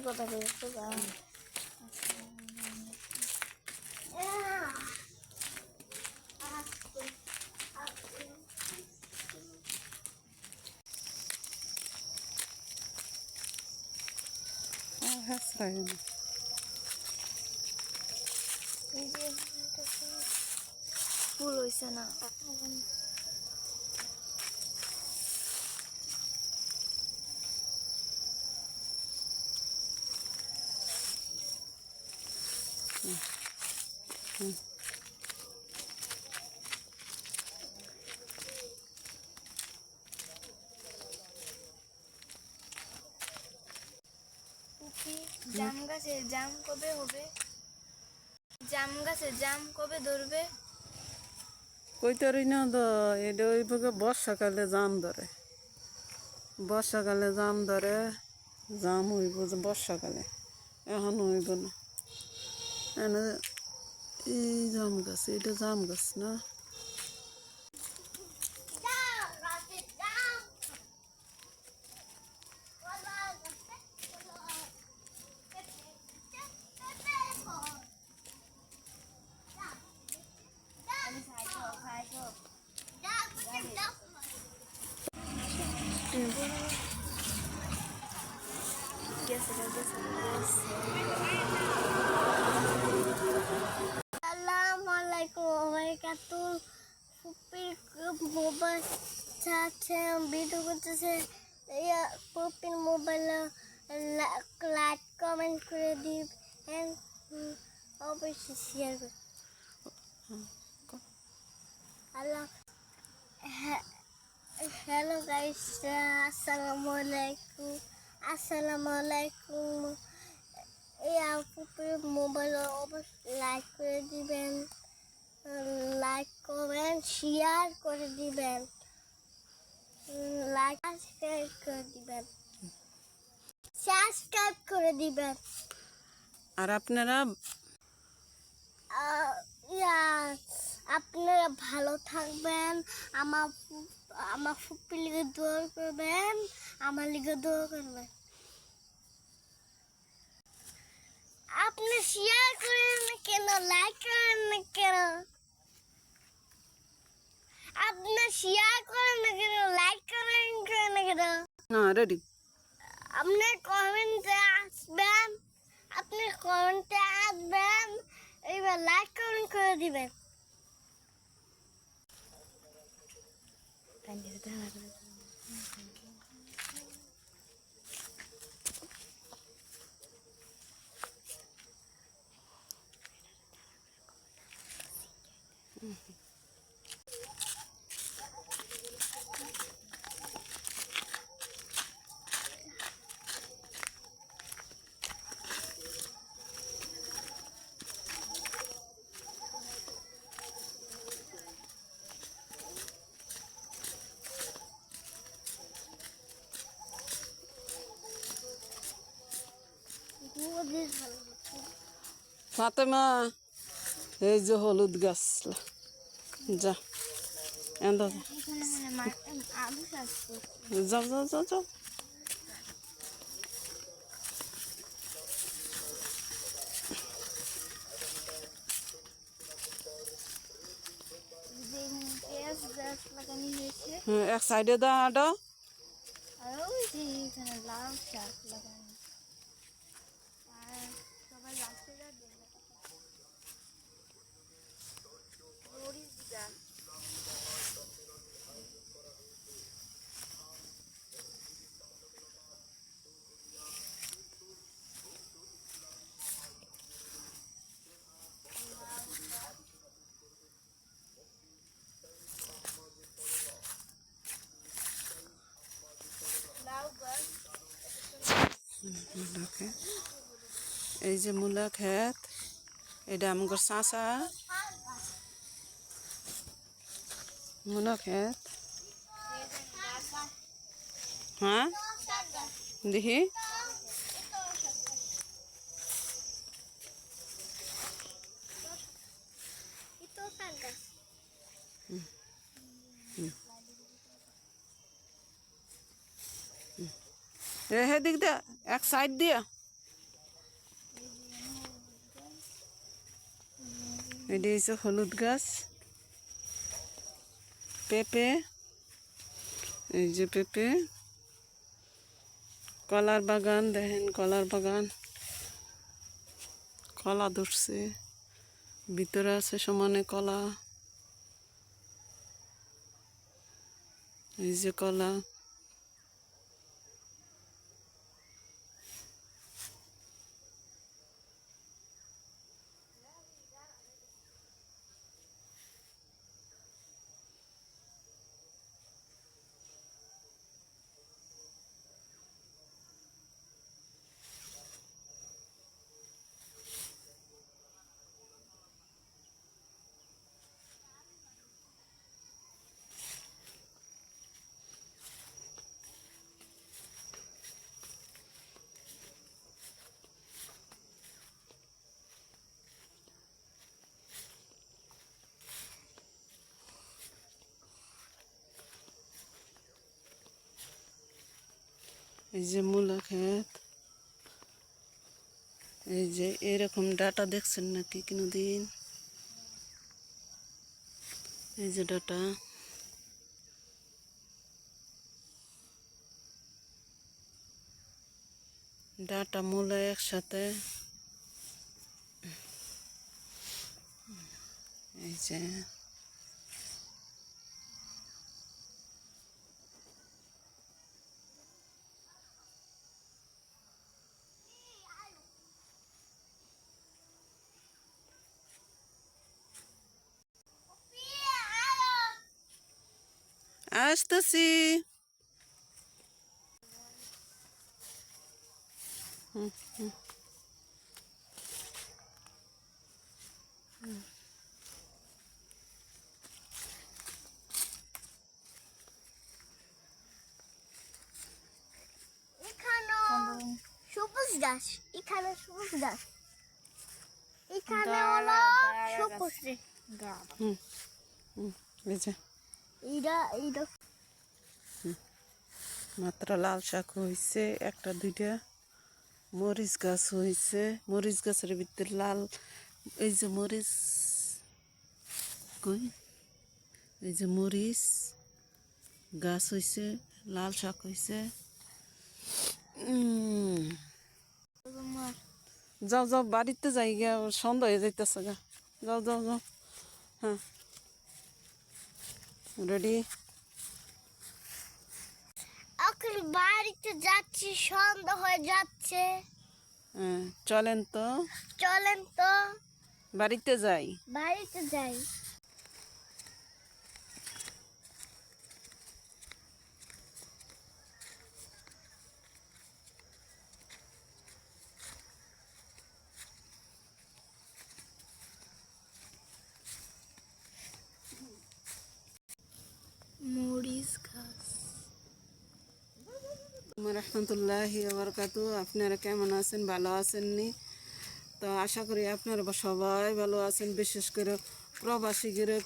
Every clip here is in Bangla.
কথা বলছো ফুল হয়েছে না জাম গাছে জাম কবে হবে জাম গাছে জাম কবে ধরবে কইতারি না তো এটা ওই বর্ষাকালে জাম ধরে জাম হইব যে বর্ষাকালে এখন হইব না এনে এই জাম গাছ এটা জাম গাছ না মোবাইল চাচ্ছে ভিডিও করতেছে পুপির মোবাইলে লাইক কমেন্ট করে দিবেন অবশ্যই শেয়ার করে হ্যালো গাইস আসসালামু আলাইকুম এই পুপির মোবাইলে অবশ্যই লাইক করে দিবেন লাইক কমেন্ট শেয়ার করে দিবেন সাবস্ক্রাইব করে দিবেন আর আপনারা আপনারা ভালো থাকবেন আমার ফুপির লিগে দোয়া করবেন আমার লিগে দোয়া করবেন আপনি শেয়ার করেন না কেন লাইক করেন না কেন আপনি শেয়ার করেন না কেন লাইক করেন না কেন না রেডি আপনি কমেন্টে আসবেন এইবার লাইক কমেন্ট করে দিবেন ফাতেমা এই যে হলুদ গাছ যা এন্দা যাও যাও যাও যাও এক সাইডে দাও আটা আর ওই যে এখানে লাল শাক লাগানো আর সবাই লাস্টে যা দেন মরিচ গাছ এই যে মূলা ক্ষেত এটা আমার চাষা মূলা ক্ষেত হ্যাঁ দেখি রেহে দিক দে এক সাইড দিয়া এটি হচ্ছে হলুদ গাছ, পেঁপে, এই যে পেঁপে, কলার বাগান দেখেন, কলার বাগান, কলা ধরছে, ভিতরে আছে সমানে কলা, এই যে কলা। এই যে মূলা ক্ষেত, এই যে এরকম ডাটা দেখছেন নাকি কোনোদিন? এই যে ডাটা, ডাটা মূলা একসাথে, এই যে আসতেছি। সবুজ গাছ, এখানে সবুজ গাছ, এখানে হলো সবুজ গাছ। এই যে এইটা মাত্র লাল শাক হয়েছে, একটা দুইটা মরিচ গাছ হয়েছে, মরিচ গাছের ভিতরে লাল, এই যে মরিচ কই, এই যে মরিচ গাছ হয়েছে, লাল শাক হয়েছে। যাও যাও বাড়িতে যাই গিয়া, সন্ধ্যা হয়ে যাইতেছে গা, যাও যাও যাও। হ্যাঁ রেডি। এখন বাড়িতে যাচ্ছি, সন্ধ্যা হয়ে যাচ্ছে। হ্যাঁ চলেন তো, চলেন তো বাড়িতে যাই। বাড়িতে যাই। মরিচ গাছ। রহমতুল্লাহি বারাকাতু। আপনারা কেমন আছেন? ভালো আছেননি? তো আশা করি আপনারা সবাই ভালো আছেন। বিশেষ করে প্রবাসীরা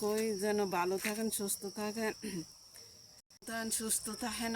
কই যেন ভালো থাকেন, সুস্থ থাকেন, সুস্থ থাকেন।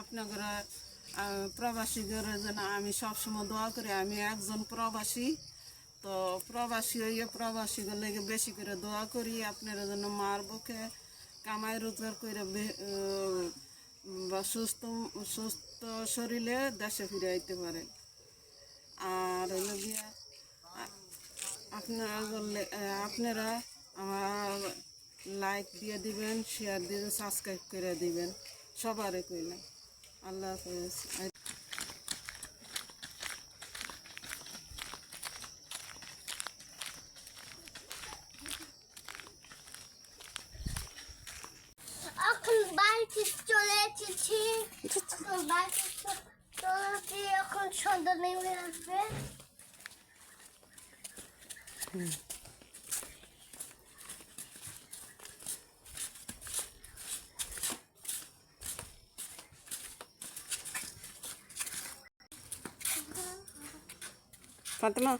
আপনারা প্রবাসীদের যেন আমি সবসময় দোয়া করি। আমি একজন প্রবাসী, তো প্রবাসীগুলো লেগে বেশি করে দোয়া করি। আপনারা যেন মার বুকে কামাই রোজগার করে বা সুস্থ সুস্থ শরীরে দেশে ফিরে আইতে পারেন। আর হইল গিয়া আপনারা আমার লাইক দিয়ে দিবেন, শেয়ার দিয়ে সাবস্ক্রাইব করে দিবেন, সবারে কইলাম। আল্লাহ হাফেজ। এখন বাড়িতে চলে এসেছি, এখন বাড়িতে চলে এসেছি, এখন সন্ধ্যা নেমে আসবে। ফাতেমা,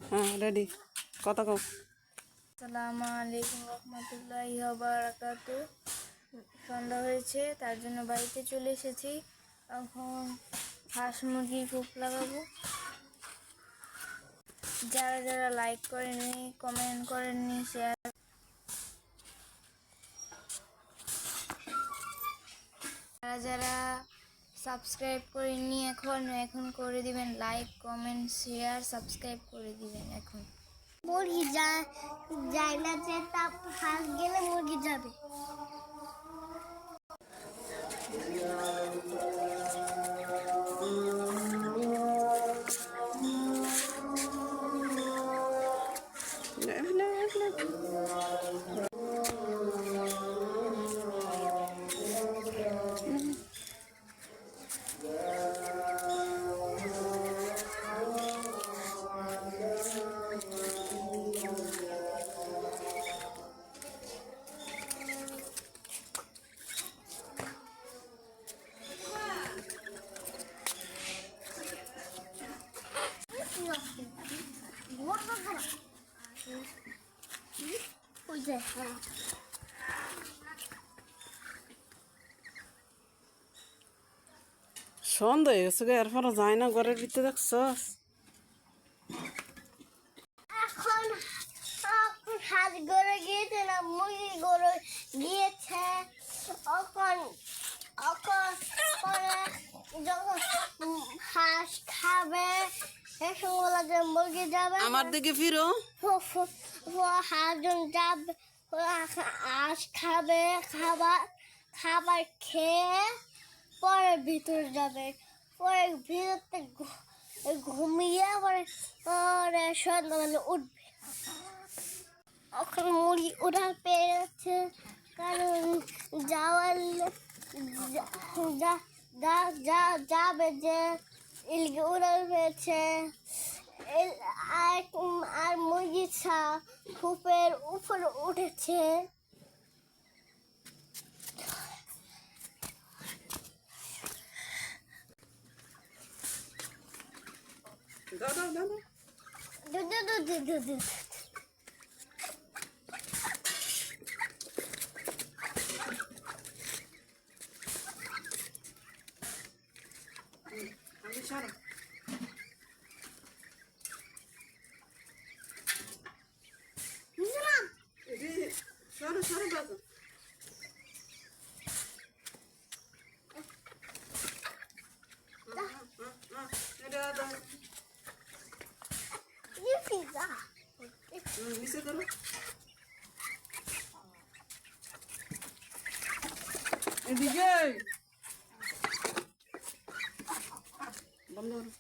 হ্যাঁ রেডি, কথা কও। আসসালামু আলাইকুম রহমতুল্লাহি ওয়া বারাকাতুহু। সন্ধ্যা হয়েছে, তার জন্য বাড়িতে চলে এসেছি। এখন হাঁস মুরগির কূপ লাগাবো। যারা যারা লাইক করেননি, কমেন্ট করেননি, শেয়ার, যারা যারা সাবস্ক্রাইব করেননি এখন করে দিবেন। লাইক, কমেন্ট, শেয়ার, সাবস্ক্রাইব করে দিবেন এখন। মুরগি যায় না, যে তাপ হাত গেলে মুরগি যাবে। ওই যে সন্ধ্যা হয়ে গেছে, এরপরে যায় না ঘরের ভিতরে, দেখছস? এখন হাত গড়ে গিয়েছে না, মুরগি গড়ে গিয়েছে। এখন এখন পরে যখন হাঁস খাবে, এ সময় যে মুরগি যাবে, আমার দিকে ফিরো। হাঁস যাবে, হাঁস খাবে, খাবার খেয়ে পরে ভিতরে যাবে। পরে ভিতরতে ঘুমিয়ে পরে সন্ধ্যাবেলা উঠবে। এখন মুরগি উঠার পেয়েছে, কারণ যাবে যে ইলগে উড়াল পেয়েছে। আর মুরগি খুপের উপরে উঠেছে। সরো সরো বাবু। নিচে ধরো, এদিকে বন্ধ করো।